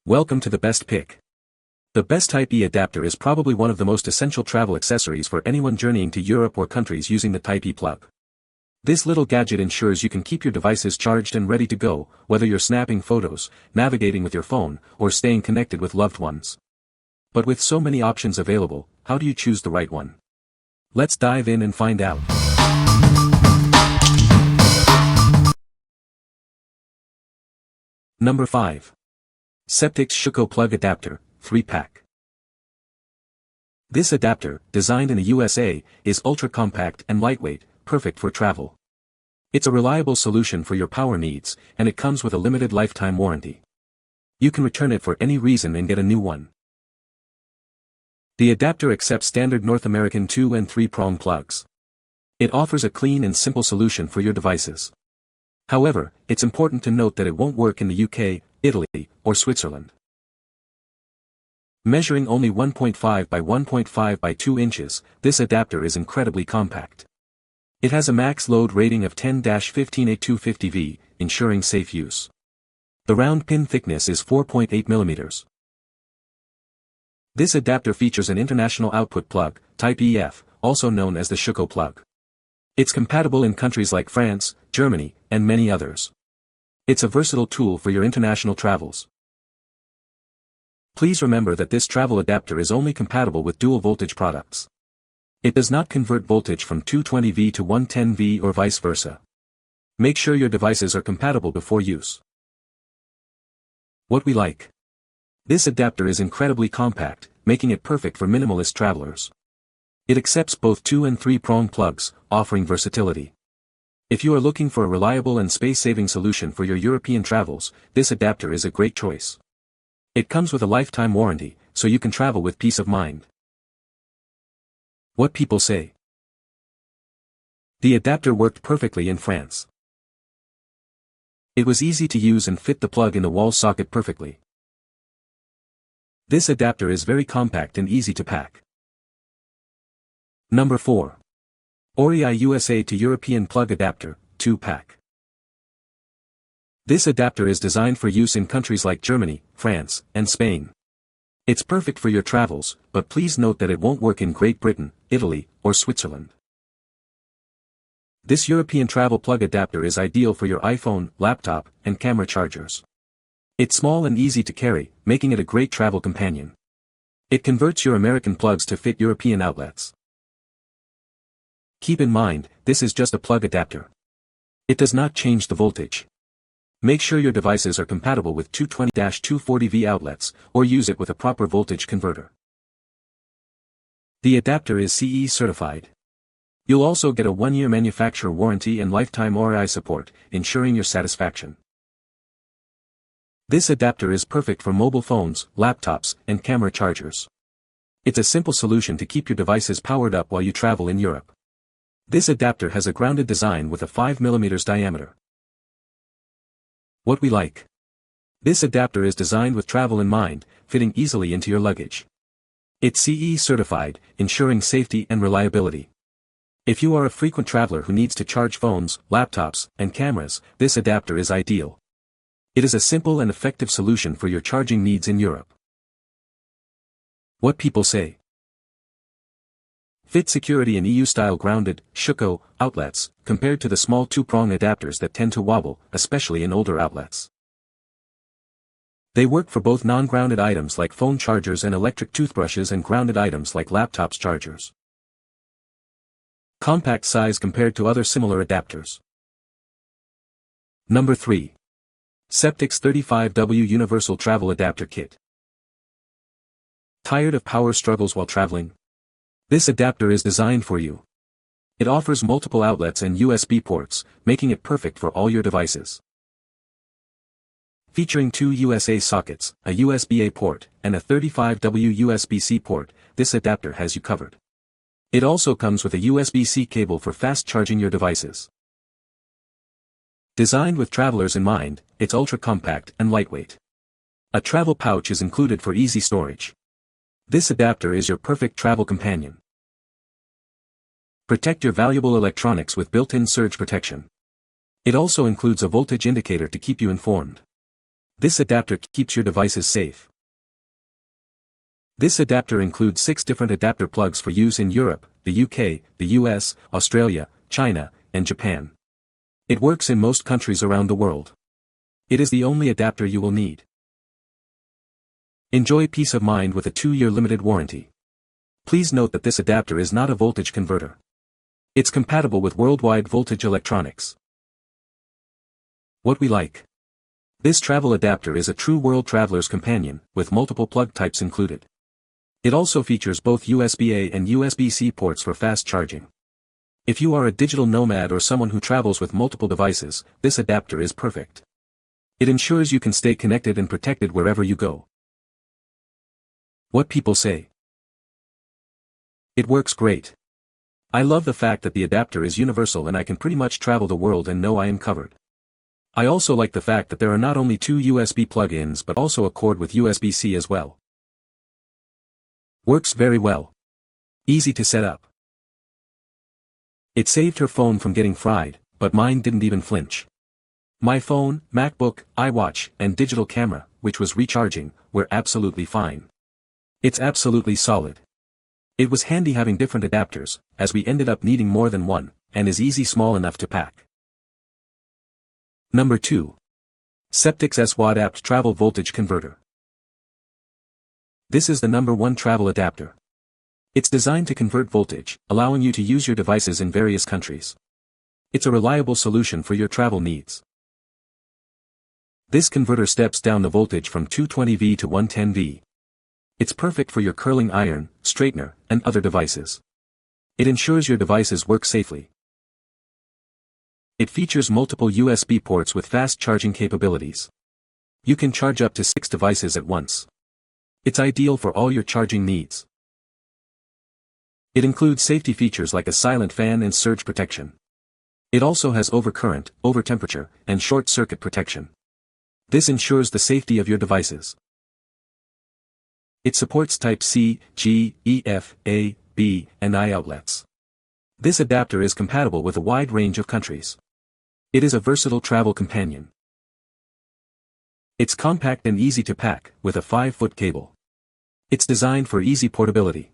Welcome to the best pick. The best Type E adapter is probably one of the most essential travel accessories for anyone journeying to Europe or countries using the Type E plug. This little gadget ensures you can keep your devices charged and ready to go, whether you're snapping photos, navigating with your phone, or staying connected with loved ones. But with so many options available, how do you choose the right one? Let's dive in and find out. Number 5. Ceptics Schuko Plug Adapter, 3-pack. This adapter, designed in the USA, is ultra-compact and lightweight, perfect for travel. It's a reliable solution for your power needs, and it comes with a limited lifetime warranty. You can return it for any reason and get a new one. The adapter accepts standard North American 2 and 3-prong plugs. It offers a clean and simple solution for your devices. However, it's important to note that it won't work in the UK, Italy, or Switzerland. Measuring only 1.5 by 1.5 by 2 inches, this adapter is incredibly compact. It has a max load rating of 10-15A250V, ensuring safe use. The round pin thickness is 4.8 mm. This adapter features an international output plug, Type EF, also known as the Schuko plug. It's compatible in countries like France, Germany, and many others. It's a versatile tool for your international travels. Please remember that this travel adapter is only compatible with dual voltage products. It does not convert voltage from 220V to 110V or vice versa. Make sure your devices are compatible before use. What we like. This adapter is incredibly compact, making it perfect for minimalist travelers. It accepts both 2 and 3-prong plugs, offering versatility. If you are looking for a reliable and space-saving solution for your European travels, this adapter is a great choice. It comes with a lifetime warranty, so you can travel with peace of mind. What people say. The adapter worked perfectly in France. It was easy to use and fit the plug in the wall socket perfectly. This adapter is very compact and easy to pack. Number 4. OREI USA to European Plug Adapter, 2-pack. This adapter is designed for use in countries like Germany, France, and Spain. It's perfect for your travels, but please note that it won't work in Great Britain, Italy, or Switzerland. This European travel plug adapter is ideal for your iPhone, laptop, and camera chargers. It's small and easy to carry, making it a great travel companion. It converts your American plugs to fit European outlets. Keep in mind, this is just a plug adapter. It does not change the voltage. Make sure your devices are compatible with 220-240V outlets, or use it with a proper voltage converter. The adapter is CE certified. You'll also get a 1-year manufacturer warranty and lifetime OREI support, ensuring your satisfaction. This adapter is perfect for mobile phones, laptops, and camera chargers. It's a simple solution to keep your devices powered up while you travel in Europe. This adapter has a grounded design with a 5 mm diameter. What we like. This adapter is designed with travel in mind, fitting easily into your luggage. It's CE certified, ensuring safety and reliability. If you are a frequent traveler who needs to charge phones, laptops, and cameras, this adapter is ideal. It is a simple and effective solution for your charging needs in Europe. What people say. Fit security in EU-style grounded, Schuko, outlets, compared to the small 2-prong adapters that tend to wobble, especially in older outlets. They work for both non-grounded items like phone chargers and electric toothbrushes and grounded items like laptops chargers. Compact size compared to other similar adapters. Number 3. Ceptics 35W Universal Travel Adapter Kit. Tired of power struggles while traveling? This adapter is designed for you. It offers multiple outlets and USB ports, making it perfect for all your devices. Featuring 2 USA sockets, a USB-A port, and a 35W USB-C port, this adapter has you covered. It also comes with a USB-C cable for fast charging your devices. Designed with travelers in mind, it's ultra-compact and lightweight. A travel pouch is included for easy storage. This adapter is your perfect travel companion. Protect your valuable electronics with built-in surge protection. It also includes a voltage indicator to keep you informed. This adapter keeps your devices safe. This adapter includes 6 different adapter plugs for use in Europe, the UK, the US, Australia, China, and Japan. It works in most countries around the world. It is the only adapter you will need. Enjoy peace of mind with a 2-year limited warranty. Please note that this adapter is not a voltage converter. It's compatible with worldwide voltage electronics. What we like. This travel adapter is a true world traveler's companion, with multiple plug types included. It also features both USB-A and USB-C ports for fast charging. If you are a digital nomad or someone who travels with multiple devices, this adapter is perfect. It ensures you can stay connected and protected wherever you go. What people say. It works great. I love the fact that the adapter is universal and I can pretty much travel the world and know I am covered. I also like the fact that there are not only 2 USB plug-ins but also a cord with USB-C as well. Works very well. Easy to set up. It saved her phone from getting fried, but mine didn't even flinch. My phone, MacBook, iWatch, and digital camera, which was recharging, were absolutely fine. It's absolutely solid. It was handy having different adapters, as we ended up needing more than one, and is easy small enough to pack. Number 2. Ceptics SWadApt Travel Voltage Converter. This is the number 1 travel adapter. It's designed to convert voltage, allowing you to use your devices in various countries. It's a reliable solution for your travel needs. This converter steps down the voltage from 220V to 110V. It's perfect for your curling iron, straightener, and other devices. It ensures your devices work safely. It features multiple USB ports with fast charging capabilities. You can charge up to 6 devices at once. It's ideal for all your charging needs. It includes safety features like a silent fan and surge protection. It also has overcurrent, overtemperature, and short circuit protection. This ensures the safety of your devices. It supports Type C, G, E, F, A, B, and I outlets. This adapter is compatible with a wide range of countries. It is a versatile travel companion. It's compact and easy to pack, with a 5-foot cable. It's designed for easy portability.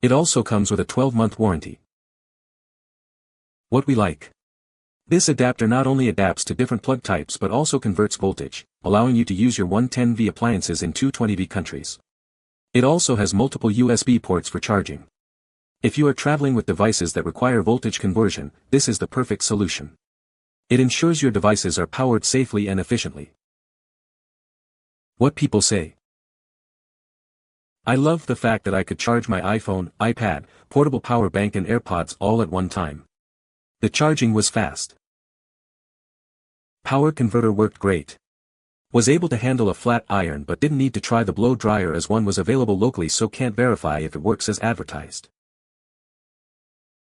It also comes with a 12-month warranty. What we like. This adapter not only adapts to different plug types but also converts voltage, allowing you to use your 110V appliances in 220V countries. It also has multiple USB ports for charging. If you are traveling with devices that require voltage conversion, this is the perfect solution. It ensures your devices are powered safely and efficiently. What people say. I loved the fact that I could charge my iPhone, iPad, portable power bank and AirPods all at one time. The charging was fast. Power converter worked great. Was able to handle a flat iron but didn't need to try the blow dryer as one was available locally, so can't verify if it works as advertised.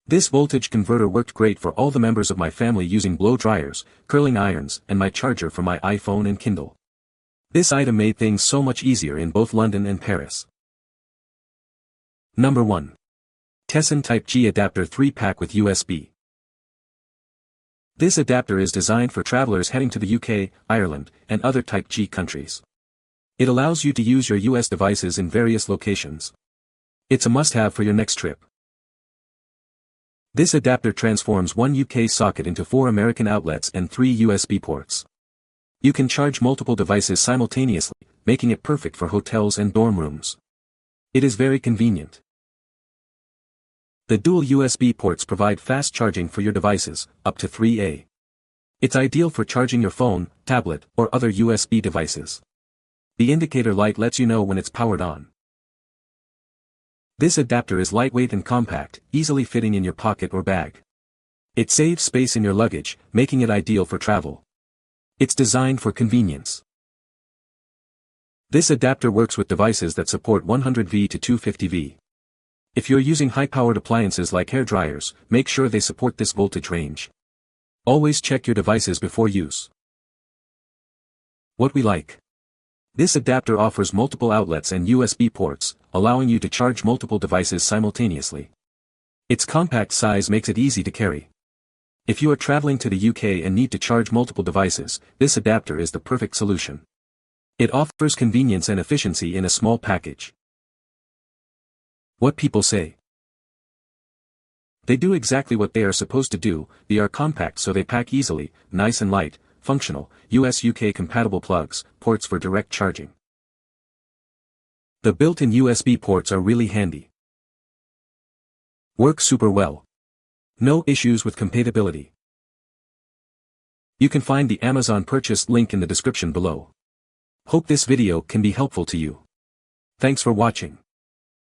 This voltage converter worked great for all the members of my family using blow dryers, curling irons, and my charger for my iPhone and Kindle. This item made things so much easier in both London and Paris. Number 1. TESSAN Type G Adapter 3-pack with USB. This adapter is designed for travelers heading to the UK, Ireland, and other Type G countries. It allows you to use your US devices in various locations. It's a must-have for your next trip. This adapter transforms one UK socket into 4 American outlets and 3 USB ports. You can charge multiple devices simultaneously, making it perfect for hotels and dorm rooms. It is very convenient. The dual USB ports provide fast charging for your devices, up to 3A. It's ideal for charging your phone, tablet, or other USB devices. The indicator light lets you know when it's powered on. This adapter is lightweight and compact, easily fitting in your pocket or bag. It saves space in your luggage, making it ideal for travel. It's designed for convenience. This adapter works with devices that support 100V to 250V. If you're using high-powered appliances like hair dryers, make sure they support this voltage range. Always check your devices before use. What we like. This adapter offers multiple outlets and USB ports, allowing you to charge multiple devices simultaneously. Its compact size makes it easy to carry. If you are traveling to the UK and need to charge multiple devices, this adapter is the perfect solution. It offers convenience and efficiency in a small package. What people say. They do exactly what they are supposed to do. They are compact so they pack easily, nice and light, functional, US-UK compatible plugs, ports for direct charging. The built-in USB ports are really handy. Work super well. No issues with compatibility. You can find the Amazon purchase link in the description below. Hope this video can be helpful to you. Thanks for watching.